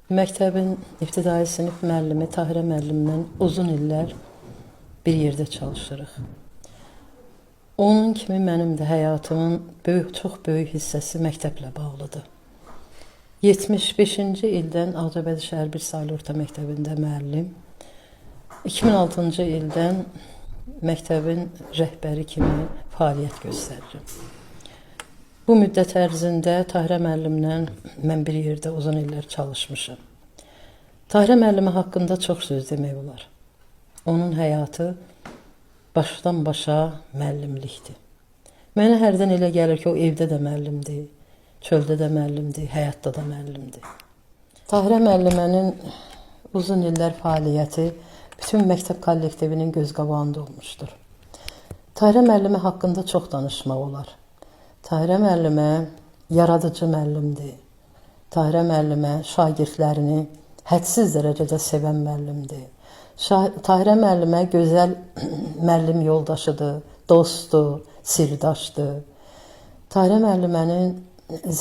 Məktəbin ibtidai sinif müəllimi Tahirə müəllimlə uzun illər bir yerdə çalışırıq. Onun kimi mənim də həyatımın çox böyük hissəsi məktəblə bağlıdır. 75-ci ildən Ağcabədi şəhər bir saylı orta məktəbində müəllim, 2006-cı ildən məktəbin rəhbəri kimi fəaliyyət göstərirəm. Bu müddət ərzində Tahirə müəllimlə mən bir yerdə uzun illər çalışmışam. Tahirə müəllimi haqqında çox söz demək olar. Onun həyatı başdan başa müəllimlikdir. Mənə hərdən elə gəlir ki, o evdə də müəllimdir, çöldə də müəllimdir, həyatda da müəllimdir. Tahirə müəllimənin uzun illər fəaliyyəti bütün məktəb kollektivinin göz qabağında olmuşdur. Tahirə müəllimi haqqında çox danışmaq olar. Tahirə müəllimə yaradıcı müəllimdir. Tahirə müəllimə şagirdlərini hədsiz dərəcədə sevən müəllimdir. Tahirə müəllimə gözəl müəllim yoldaşıdır, dostdur, sirdaşdır. Tahirə müəllimənin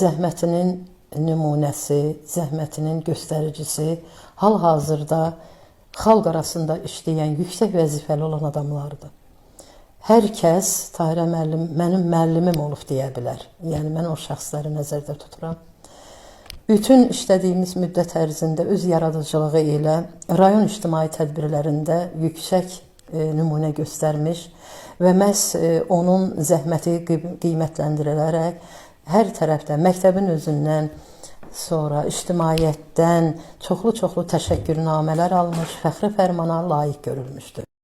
zəhmətinin nümunəsi, zəhmətinin göstəricisi hal-hazırda xalq arasında işləyən, yüksək vəzifəli olan adamlardır. Hər kəs Tahirə müəllim mənim müəllimim olub deyə bilər. Yəni, mən o şəxsləri nəzərdə tuturam. Bütün işlədiyimiz müddət ərzində öz yaradıcılığı ilə rayon ictimai tədbirlərində yüksək nümunə göstərmiş və məhz onun zəhməti qiymətləndirilərək hər tərəfdən, məktəbin özündən, sonra ictimaiyyətdən çoxlu təşəkkürnamələr almış, fəxri fərmana layiq görülmüşdür.